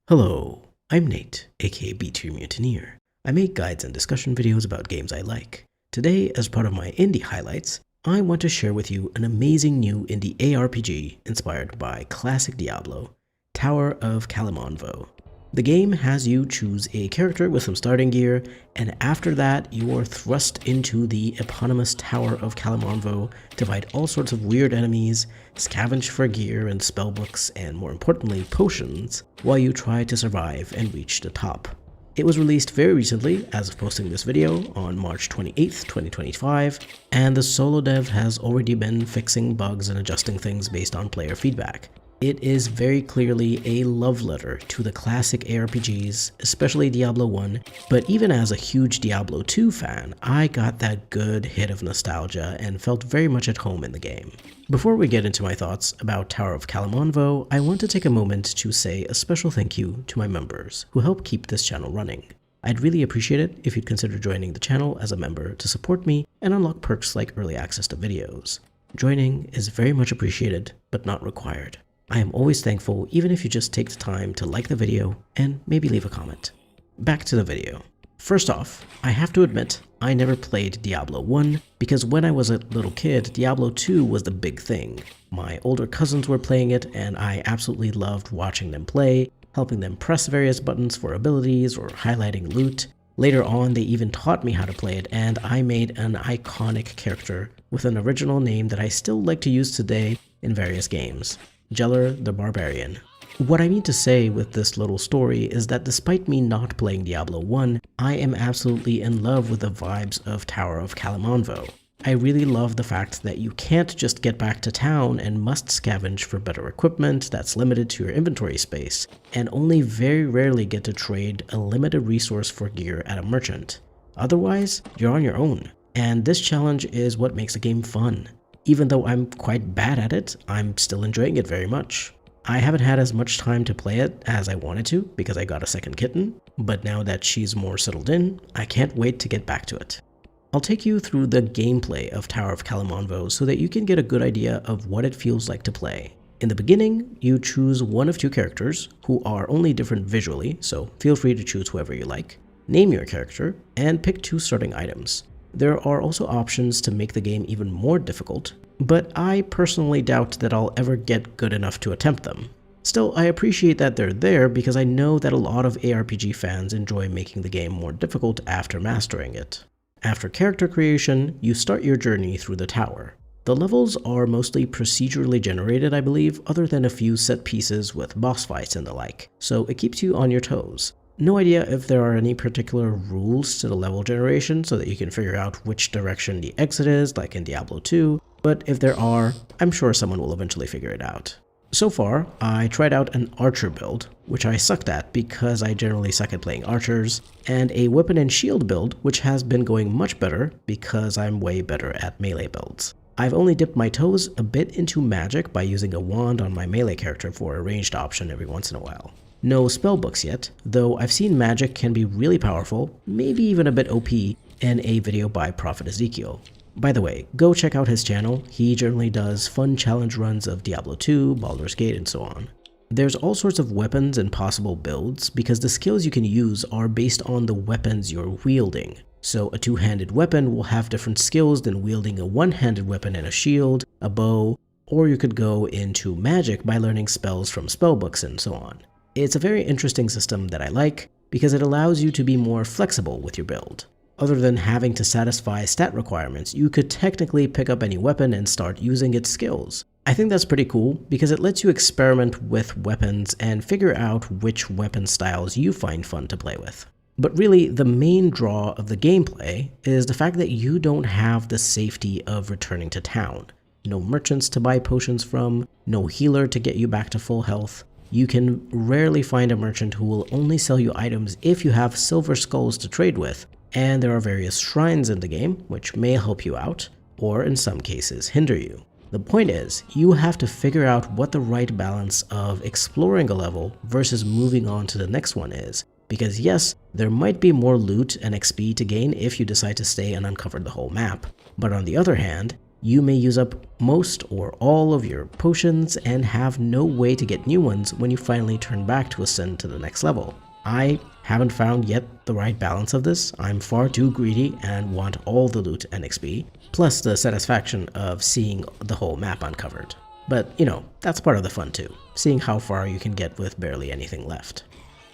Hello, I'm Nate, aka B-Tier Mutineer. I make guides and discussion videos about games I like. Today, as part of my indie highlights, I want to share with you an amazing new indie ARPG inspired by classic Diablo, Tower of Kalemonvo. The game has you choose a character with some starting gear, and after that you are thrust into the eponymous Tower of Kalemonvo to fight all sorts of weird enemies, scavenge for gear and spellbooks, and more importantly potions, while you try to survive and reach the top. It was released very recently, as of posting this video, on March 28th, 2025, and the solo dev has already been fixing bugs and adjusting things based on player feedback. It is very clearly a love letter to the classic ARPGs, especially Diablo 1, but even as a huge Diablo 2 fan, I got that good hit of nostalgia and felt very much at home in the game. Before we get into my thoughts about Tower of Kalemonvo, I want to take a moment to say a special thank you to my members who help keep this channel running. I'd really appreciate it if you'd consider joining the channel as a member to support me and unlock perks like early access to videos. Joining is very much appreciated, but not required. I am always thankful even if you just take the time to like the video and maybe leave a comment. Back to the video. First off, I have to admit, I never played Diablo 1 because when I was a little kid, Diablo 2 was the big thing. My older cousins were playing it and I absolutely loved watching them play, helping them press various buttons for abilities or highlighting loot. Later on, they even taught me how to play it and I made an iconic character with an original name that I still like to use today in various games. Jeller the Barbarian. What I mean to say with this little story is that despite me not playing Diablo 1, I am absolutely in love with the vibes of Tower of Kalemonvo. I really love the fact that you can't just get back to town and must scavenge for better equipment that's limited to your inventory space, and only very rarely get to trade a limited resource for gear at a merchant. Otherwise, you're on your own, and this challenge is what makes the game fun. Even though I'm quite bad at it, I'm still enjoying it very much. I haven't had as much time to play it as I wanted to because I got a second kitten, but now that she's more settled in, I can't wait to get back to it. I'll take you through the gameplay of Tower of Kalemonvo so that you can get a good idea of what it feels like to play. In the beginning, you choose one of two characters who are only different visually, so feel free to choose whoever you like. Name your character, and pick two starting items. There are also options to make the game even more difficult, but I personally doubt that I'll ever get good enough to attempt them. Still, I appreciate that they're there because I know that a lot of ARPG fans enjoy making the game more difficult after mastering it. After character creation, you start your journey through the tower. The levels are mostly procedurally generated, I believe, other than a few set pieces with boss fights and the like, so it keeps you on your toes. No idea if there are any particular rules to the level generation so that you can figure out which direction the exit is, like in Diablo 2, but if there are, I'm sure someone will eventually figure it out. So far, I tried out an archer build, which I sucked at because I generally suck at playing archers, and a weapon and shield build, which has been going much better because I'm way better at melee builds. I've only dipped my toes a bit into magic by using a wand on my melee character for a ranged option every once in a while. No spellbooks yet, though I've seen magic can be really powerful, maybe even a bit OP, in a video by Prophet Ezekiel. By the way, go check out his channel, he generally does fun challenge runs of Diablo 2, Baldur's Gate, and so on. There's all sorts of weapons and possible builds because the skills you can use are based on the weapons you're wielding. So a two-handed weapon will have different skills than wielding a one-handed weapon and a shield, a bow, or you could go into magic by learning spells from spellbooks and so on. It's a very interesting system that I like because it allows you to be more flexible with your build. Other than having to satisfy stat requirements, you could technically pick up any weapon and start using its skills. I think that's pretty cool because it lets you experiment with weapons and figure out which weapon styles you find fun to play with. But really, the main draw of the gameplay is the fact that you don't have the safety of returning to town. No merchants to buy potions from, no healer to get you back to full health. You can rarely find a merchant who will only sell you items if you have silver skulls to trade with, and there are various shrines in the game which may help you out, or in some cases hinder you. The point is, you have to figure out what the right balance of exploring a level versus moving on to the next one is, because yes, there might be more loot and XP to gain if you decide to stay and uncover the whole map, but on the other hand, you may use up most or all of your potions and have no way to get new ones when you finally turn back to ascend to the next level. I haven't found yet the right balance of this. I'm far too greedy and want all the loot and XP, plus the satisfaction of seeing the whole map uncovered. But, that's part of the fun too, seeing how far you can get with barely anything left.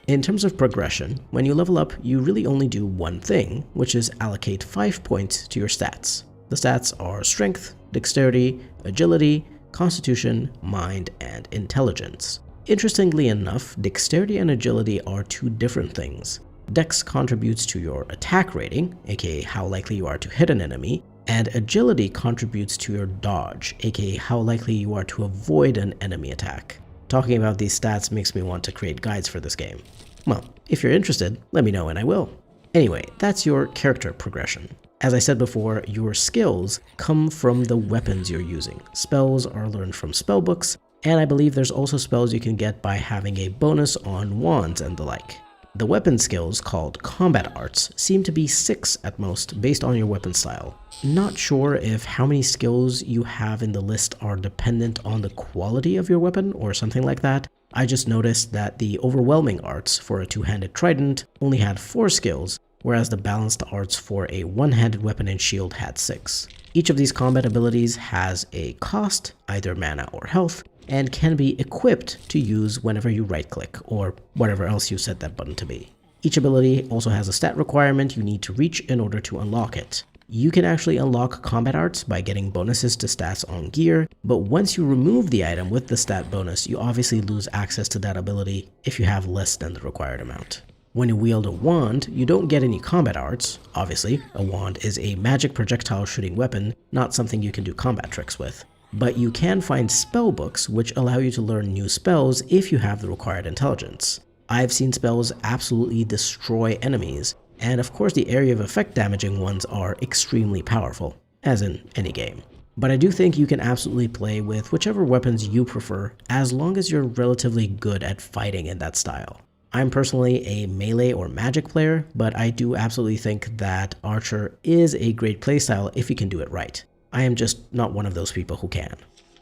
In terms of progression, when you level up, you really only do one thing, which is allocate 5 points to your stats. The stats are Strength, Dexterity, Agility, Constitution, Mind, and Intelligence. Interestingly enough, Dexterity and Agility are two different things. Dex contributes to your attack rating, aka how likely you are to hit an enemy, and Agility contributes to your dodge, aka how likely you are to avoid an enemy attack. Talking about these stats makes me want to create guides for this game. Well, if you're interested, let me know and I will. Anyway, that's your character progression. As I said before, your skills come from the weapons you're using. Spells are learned from spellbooks, and I believe there's also spells you can get by having a bonus on wands and the like. The weapon skills, called combat arts, seem to be 6 at most based on your weapon style. Not sure if how many skills you have in the list are dependent on the quality of your weapon or something like that. I just noticed that the overwhelming arts for a two-handed trident only had 4 skills, whereas the balanced arts for a one-handed weapon and shield had 6. Each of these combat abilities has a cost, either mana or health, and can be equipped to use whenever you right-click, or whatever else you set that button to be. Each ability also has a stat requirement you need to reach in order to unlock it. You can actually unlock combat arts by getting bonuses to stats on gear, but once you remove the item with the stat bonus, you obviously lose access to that ability if you have less than the required amount. When you wield a wand, you don't get any combat arts. Obviously, a wand is a magic projectile shooting weapon, not something you can do combat tricks with. But you can find spell books which allow you to learn new spells if you have the required intelligence. I've seen spells absolutely destroy enemies, and of course the area of effect damaging ones are extremely powerful, as in any game. But I do think you can absolutely play with whichever weapons you prefer, as long as you're relatively good at fighting in that style. I'm personally a melee or magic player, but I do absolutely think that Archer is a great playstyle if you can do it right. I am just not one of those people who can.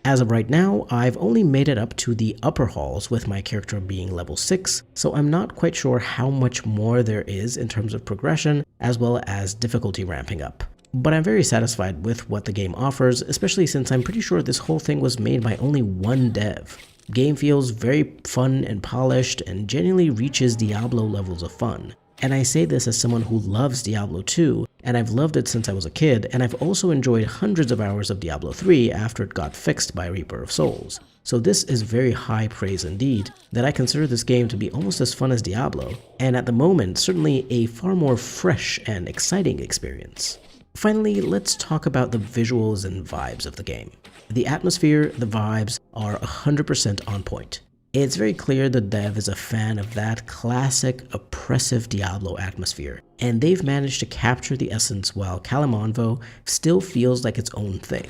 As of right now, I've only made it up to the upper halls with my character being level 6, so I'm not quite sure how much more there is in terms of progression as well as difficulty ramping up. But I'm very satisfied with what the game offers, especially since I'm pretty sure this whole thing was made by only one dev. The game feels very fun and polished and genuinely reaches Diablo levels of fun. And I say this as someone who loves Diablo 2, and I've loved it since I was a kid, and I've also enjoyed hundreds of hours of Diablo 3 after it got fixed by Reaper of Souls. So this is very high praise indeed, that I consider this game to be almost as fun as Diablo, and at the moment, certainly a far more fresh and exciting experience. Finally, let's talk about the visuals and vibes of the game. The atmosphere, the vibes are 100% on point. It's very clear the dev is a fan of that classic oppressive Diablo atmosphere, and they've managed to capture the essence while Kalemonvo still feels like its own thing.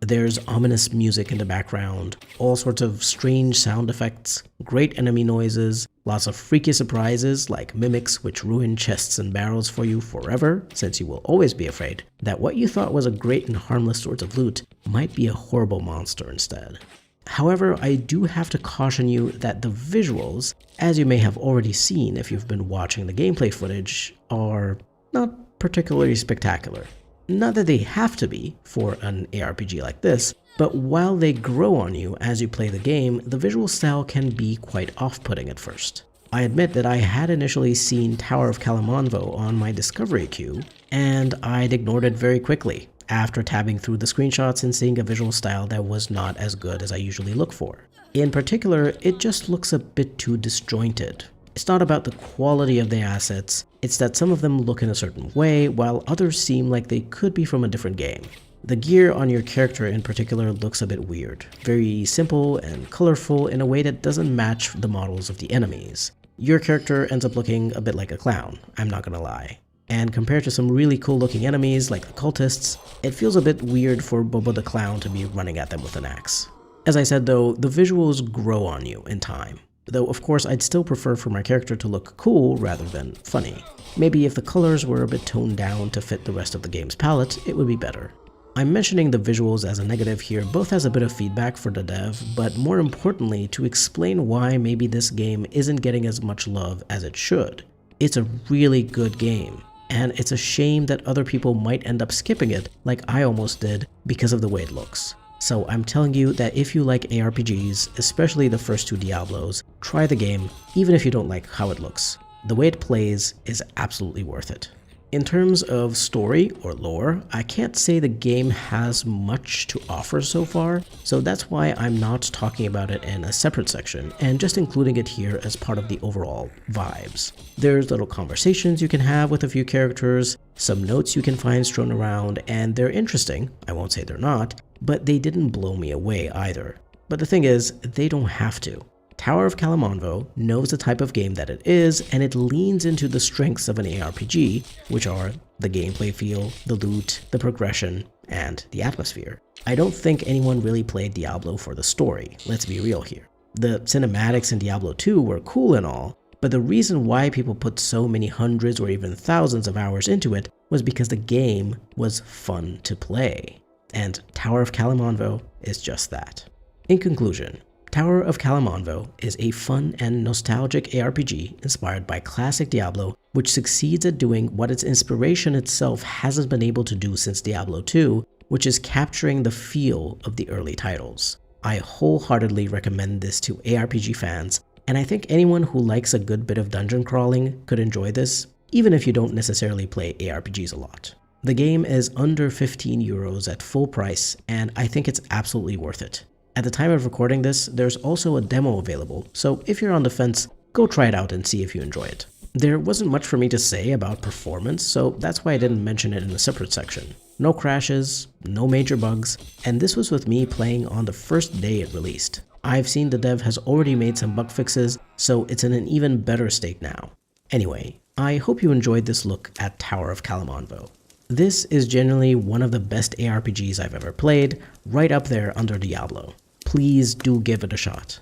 There's ominous music in the background, all sorts of strange sound effects, great enemy noises, lots of freaky surprises like mimics which ruin chests and barrels for you forever, since you will always be afraid that what you thought was a great and harmless sort of loot might be a horrible monster instead. However, I do have to caution you that the visuals, as you may have already seen if you've been watching the gameplay footage, are not particularly spectacular. Not that they have to be for an ARPG like this, but while they grow on you as you play the game, the visual style can be quite off-putting at first. I admit that I had initially seen Tower of Kalemonvo on my discovery queue, and I'd ignored it very quickly, after tabbing through the screenshots and seeing a visual style that was not as good as I usually look for. In particular, it just looks a bit too disjointed. It's not about the quality of the assets, it's that some of them look in a certain way, while others seem like they could be from a different game. The gear on your character in particular looks a bit weird, very simple and colorful in a way that doesn't match the models of the enemies. Your character ends up looking a bit like a clown, I'm not gonna lie. And compared to some really cool looking enemies like the cultists, it feels a bit weird for Bobo the Clown to be running at them with an axe. As I said though, the visuals grow on you in time. Though of course I'd still prefer for my character to look cool rather than funny. Maybe if the colors were a bit toned down to fit the rest of the game's palette, it would be better. I'm mentioning the visuals as a negative here both as a bit of feedback for the dev, but more importantly to explain why maybe this game isn't getting as much love as it should. It's a really good game, and it's a shame that other people might end up skipping it like I almost did because of the way it looks. So I'm telling you that if you like ARPGs, especially the first two Diablos, try the game even if you don't like how it looks. The way it plays is absolutely worth it. In terms of story or lore, I can't say the game has much to offer so far, so that's why I'm not talking about it in a separate section and just including it here as part of the overall vibes. There's little conversations you can have with a few characters, some notes you can find strewn around, and they're interesting, I won't say they're not, but they didn't blow me away either. But the thing is, they don't have to. Tower of Kalemonvo knows the type of game that it is, and it leans into the strengths of an ARPG, which are the gameplay feel, the loot, the progression, and the atmosphere. I don't think anyone really played Diablo for the story, let's be real here. The cinematics in Diablo 2 were cool and all, but the reason why people put so many hundreds or even thousands of hours into it was because the game was fun to play. And Tower of Kalemonvo is just that. In conclusion, Tower of Kalemonvo is a fun and nostalgic ARPG inspired by classic Diablo, which succeeds at doing what its inspiration itself hasn't been able to do since Diablo 2, which is capturing the feel of the early titles. I wholeheartedly recommend this to ARPG fans, and I think anyone who likes a good bit of dungeon crawling could enjoy this, even if you don't necessarily play ARPGs a lot. The game is under 15 euros at full price, and I think it's absolutely worth it. At the time of recording this, there's also a demo available, so if you're on the fence, go try it out and see if you enjoy it. There wasn't much for me to say about performance, so that's why I didn't mention it in a separate section. No crashes, no major bugs, and this was with me playing on the first day it released. I've seen the dev has already made some bug fixes, so it's in an even better state now. Anyway, I hope you enjoyed this look at Tower of Kalemonvo. This is generally one of the best ARPGs I've ever played, right up there under Diablo. Please do give it a shot.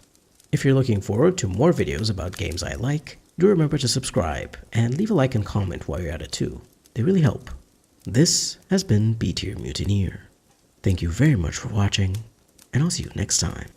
If you're looking forward to more videos about games I like, do remember to subscribe and leave a like and comment while you're at it too. They really help. This has been B-Tier Mutineer. Thank you very much for watching, and I'll see you next time.